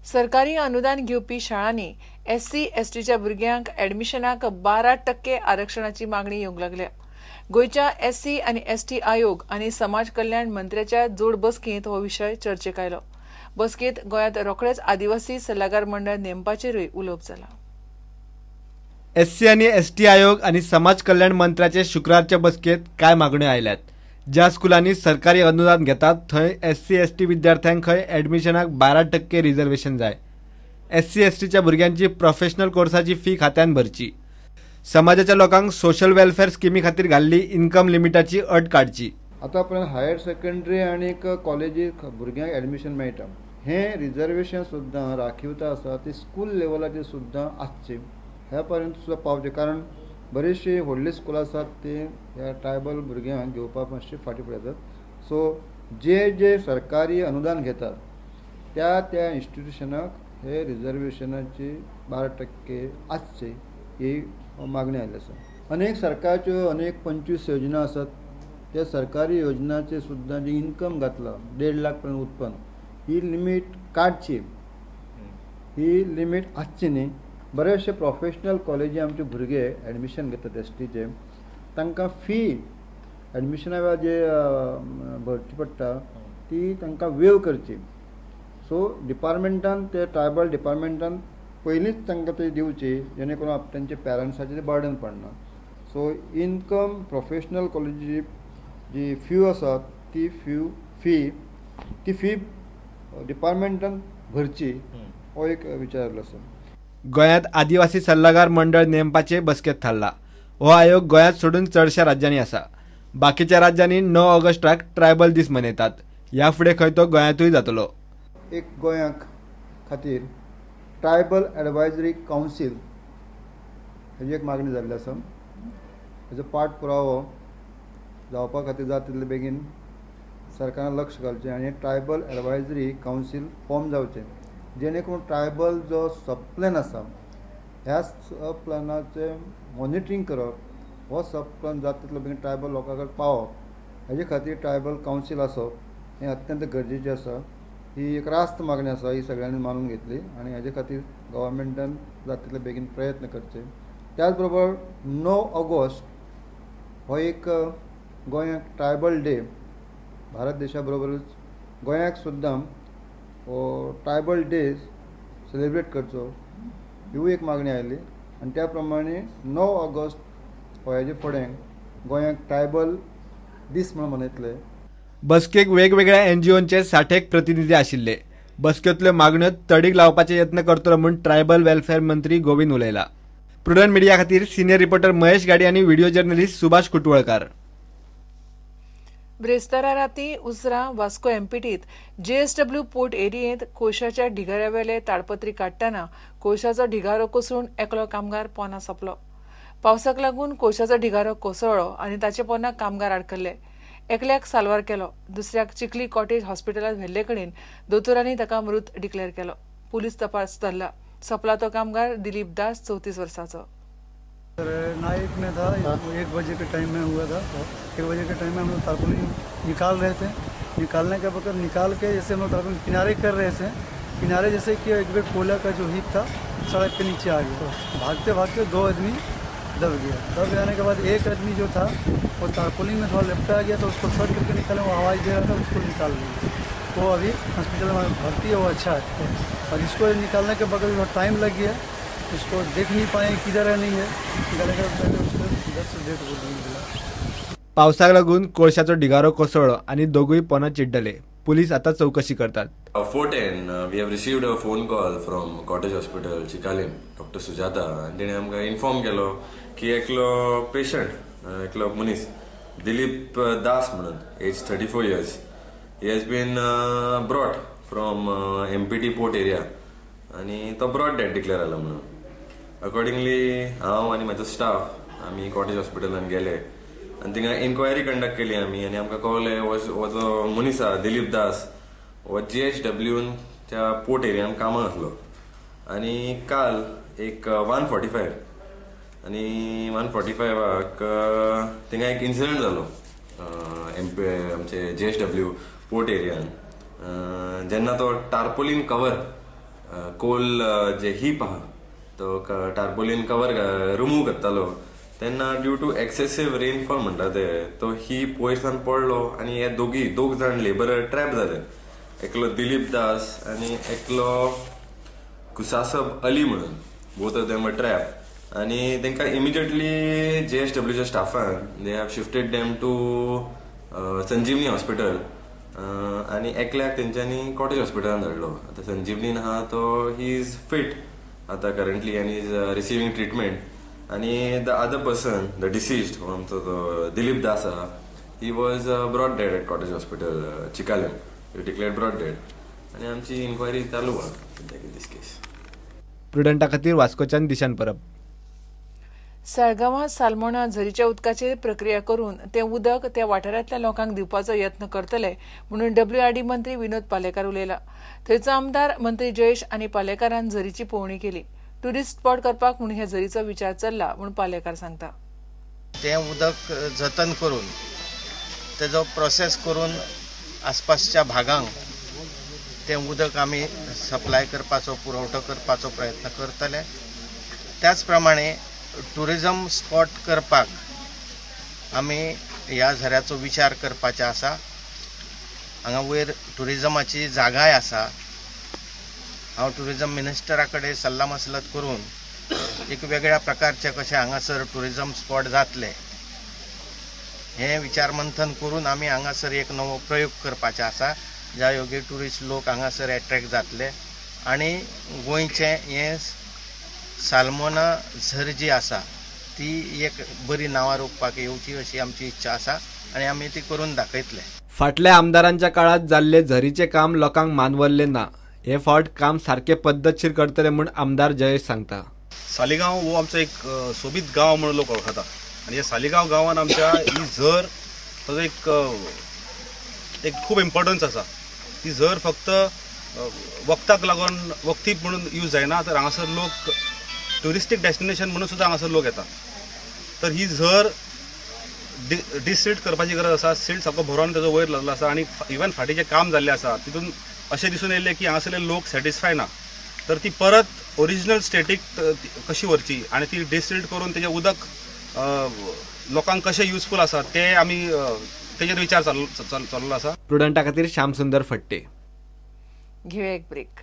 सरकारी अनुदान घेवपी शाळांनी एससी एसटीच्या भुरग्यांक ऍडमिशनाक 12% आरक्षणाची मागणी येवंक लागल्या। गोयच्या एससी आनी एसटी आयोग आनी समाज कल्याण मंत्र्याच्या जोड बसकेंत हो विशय चर्चेक आयलो। बसकेंत गोंयांत रोखडेच आदिवासी सल्लागार मंडळ नेमपाचेरूय उलोवप जाला। एससी आनी एसटी आयोग आनी समाज कल्याण मंत्र्याचे शुक्रारच्या बसकेंत काय मागण्यो आयल्यात। ज्या स्कुलांनी सरकारी अनुदान घेतात थंय एससी एसटी विद्यार्थ्यांक खंय ऍडमिशनाक 12% रिझर्वेशन जाय। एससी एसटीच्या भुरग्यांची प्रोफेशनल कोर्साची फी खात्यान भरची। समाजाच्या लोकांक सोशल वेलफेअर स्किमी खातीर घाल्ली इन्कम लिमिटाची अट काडची। आता पर्यंत हायर सेकंडरी आनी कॉलेजी भुरग्यांक ऍडमिशन मेळटा। हे रिझर्वेशन सुद्दां राखीवता आसा ती स्कूल लेवलाचेर सुद्दां आसची। ह्या पर्यंत सुद्दां पावचे, कारण बरीचशी व्हडली स्कूल आसात ती ह्या ट्रायबल भुरग्यांक घेवपाक मातशी फाटीं पडटात। सो जे सरकारी अनुदान घेतात त्या इन्स्टिट्यूशनाक हे रिझर्वेशनाची 12% आसची ही मागणी आयली आसा। अनेक सरकारच्यो अनेक 25 योजना आसात। त्या सरकारी योजनाचे सुद्दां जी इन्कम घातला 1.5 लाख पर्यंत उत्पन्न ही लिमीट काडची, ही लिमीट आसची न्ही। बरेचशे प्रोफेशनल कॉलेजी आमचे भुरगे ऍडमिशन घेतात एसटीचे, तांकां फी ऍडमिशना वेळार जे भरची पडटा ती तांकां वेव करची। सो डिपार्टमेंटान ते ट्रायबल डिपार्टमेंटान पयलींच तांकां ते दिवची, जेणे करून तांचे पेरंट्साचेर बर्डन पडना। सो इन्कम प्रोफेशनल कॉलेजी जी फी आसा ती फी डिपार्टमेंटान भरची, हो एक विचार आयलो आसा। गोंयांत आदिवासी सल्लागार मंडळ नेमपाचे बसकेंत थारला। हो आयोग गोंयांत सोडून चडशा राज्यांनी आसा। बाकीच्या राज्यांनी 9 ऑगस्टाक ट्रायबल दीस मनयतात। ह्या फुडें खंय तो गोंयांतूय जातलो। एक गोंया खातीर ट्रायबल एडवायजरी कावन्सील हेजी एक मागणी जाल्ली आसा। हेजो पाठपुरावो जावपा खातीर जाता तितले बेगीन सरकारान लक्ष घालचें आनी ट्रायबल एडवायजरी कावन्सील फॉर्म जावचें, जेणे करून ट्रायबल जो सब प्लॅन आसा ह्या सब प्लॅनाचें मॉनिटरींग करप, हो सब प्लॅन जाता तितलो बेगीन ट्रायबल लोकां कडेन पावप, हेजे खातीर ट्रायबल कावन्सील आसप हें अत्यंत गरजेचें आसा। ही एक रास्त मागणी आसा, ही सगळ्यांनी मानून घेतली आनी हेजे खातीर गव्हर्मेंटान जाता तितले बेगीन प्रयत्न करचे। त्याच बरोबर 9 ऑगस्ट हो एक गोंयांत ट्रायबल डे, भारत देशा बरोबरच गोंयांक सुद्दां हो ट्रायबल डे सेलिब्रेट करचो ही एक मागणी आयली आनी त्या प्रमाणे 9 ऑगस्ट हो हेजे फुडें गोंयांक ट्रायबल दीस म्हणून मनयतले। बसकेक वेगवेगळ्या एनजीओंचे 60 प्रतिनिधी आशिल्ले। बसकेंतल्यो मागण्यो तडीक लावपाचे यत्न करतलो म्हूण ट्रायबल वेलफेअर मंत्री गोविंद उलयला। प्रुडंट मिडिया खातीर सिनियर रिपोर्टर महेश गाडी आनी व्हिडिओ जर्नलिस्ट सुभाष कुटवळकार। ब्रेस्तारा राती उसरा वास्को एमपीटीत जेएसडब्ल्यू पोर्ट एरियेत कोळशाच्या ढिगाऱ्यावेले ताडपत्री काडटना कोळशाचो ढिगारो कोसळून एकलो कामगार पोना सोंपलो। पावसाक लागून कोळशाचो ढिगारो कोसळ्ळो आनी ताचे पोंदा कामगार आडकल्ले। एकल्याक साल्वार केलो, दुसऱ्याक चिखली कॉटेज हॉस्पिटलांत व्हेल्ले कडेन दोतोरांनी ताका मृत डिक्लेअर केलो। पुलीस तपास चल्ला। सोंपला तो कामगार दिलीप दास 34 वर्साचो। नाइट में था, 1 बजे के टाइम में हुआ था। 1 बजे के टाइम में हम लोग तारपुलिन निकाल रहे थे। निकालने के वक्त निकाल के जैसे हम लोग तारपुलिन किनारे कर रहे थे, किनारे जैसे कि एक बेग कोयला का जो हीप था सड़क के नीचे आ गया। भागते भागते 2 आदमी दब गया। दब जाने के बाद एक आदमी जो था वो तारपुलिन में थोड़ा लिपटा गया, तो उसको शॉर्ट करके निकाले, वो आवाज़ दे रहा था, उसको निकाल लिया। वो अभी हॉस्पिटल में भर्ती है, वो अच्छा है। और इसको निकालने के बगल में टाइम लग गया, उसको देख नहीं पाए किधर है नहीं है, निकालने के पहले उसको इधर से डेट बोल दिला। पावसाक लागून कोळशाचो ढिगारो कोसळ्ळो आनी दोगूय पोना चिड्डले। पुलीस आता चौकशी करतात। 4:10 we have received a phone call from Cottage Hospital Chikalim, Dr. Sujata, and तिने आमकां इन्फॉर्म केलो की एकलो पेशंट, एकलो मनीस दिलीप दास म्हणून, age 34 years, he has been brought from MPT port area आणि तो ब्रॉड डेड डिक्लेअर जाला म्हणून। अकॉर्डिंगली हांव आनी म्हाजो स्टाफ आमी कॉटेज हॉस्पिटलान गेले आनी थिंगा इन्क्वायरी कंडक्ट केली आमी आनी आमकां कळलें हो जो मनीस आसा दिलीप दास हो GHW त्या पोर्ट एरियान कामाक आसलो आनी काल एक 1:45 आनी 1:45 थिंगा एक इन्सिडंट जालो आमचे GHW पोर्ट एरियान, जेन्ना तो टार्पोलिन कवर कोल जे हीप आहा तो टार्पोलिन कवर रिमूव करतालो तेन्ना ड्यू टू एक्सेसिव्ह रेनफॉल म्हणटा ते तो हीप वयरसान पडलो आणि हे दोग जाण लेबरर ट्रॅप जाले. एकलो दिलीप दास आणि एकलो कुसासब अली म्हणून both of them were trap आणि तांकां इमिजिएटली JSWच्या स्टाफान they have shifted them to Sanjivani hospital आणि एकल्याक तेंच्यांनी कॉटेज हॉस्पिटलान धाडलो. आतां संजीवनीन आहा तो ही इज फिट आतां करंटली आनी इज रिसिवींग ट्रिटमेंट आणि the other person the deceased आमचो तो दिलीप दास आहा he was brought dead at cottage hospital Chicalim. You declared brought dead आणि आमची इन्क्वायरी चालू आहा सद्याक इन दिस केस. प्रुडंटा खातीर वास्कोच्यान दिशान परब. साळगांवां सालमोना झरीच्या उदकाचेर प्रक्रिया करून तें उदक त्या वाठारांतल्या लोकांक दिवपाचो यत्न करतले म्हणून WRD मंत्री विनोद पालेकार उलयला. थंयचो आमदार मंत्री जयेश आनी पालेकारान झरीची पळोवणी केली. ट्युरिस्ट स्पॉट करपाक म्हूण ह्या झरीचो विचार चल्ला म्हूण पालेकार सांगता. तें उदक जतन करून तेजो प्रोसेस करून आसपासच्या भागांक तें उदक आमी सप्लाय करपाचो पुरवठो करपाचो प्रयत्न करतले. त्याच प्रमाणे टुरिजम स्पॉट करपाक आमी ह्या झऱ्याचो विचार करपाचे आसा. हांगा वयर टुरिजमाची जागाय आसा. हांव टुरिजम मिनिस्टरा कडेन सल्ला मसलत करून एक वेगळ्या प्रकारचे कशे हांगासर टुरिजम स्पॉट जातले हे विचार मंथन करून आमी हांगासर एक नवो प्रयोग करपाचे आसा ज्या योगे टुरिस्ट लोक हांगासर एट्रॅक्ट जातले आणि गोंयचे हे सालमोना झर जी आसा ती एक बरी नांवां रोखपाक येवची अशी आमची इच्छा आसा आणि आमी ती करून दाखयतले. फाटल्या आमदारांच्या काळात जाल्ले झरीचे काम लोकांक मानवल्ले ना. हे फावट काम सारखे पद्धतशीर करतले म्हूण आमदार जयेश सांगता. सालिगांव हो आमचो एक सोबीत गांव म्हणून लोक वळखता आणि या सालिगांव गांवान आमच्या ही झर ताजो एक खूब इम्पॉर्टन्स आसा. ही झर फक्त वखदाक लागून वखदी म्हणून यूज जायना तर हांगासर लोक ट्युरिस्टीक डेस्टिनेशन म्हणून सुद्दां हांगासर लोक येतात. तर ही झर डिसिल्ट करपाची गरज आसा. सिल्ट सारको भरोन तेजो वयर लागलो आसा आणि इवन फाटीचें काम जाल्लें आसा तितून अशें दिसून येयलें की हांगासरले लोक सॅटिस्फाय ना. तर ती परत ओरिजिनल स्टेटीक कशी व्हरची आनी ती डिसिल्ट करून तेजें उदक लोकांक कशें युजफूल आसा ते आमी तेजेर विचार चाललो आसा. प्रुडंटा खातीर श्याम सुंदर फट्टे. घेऊया एक ब्रेक.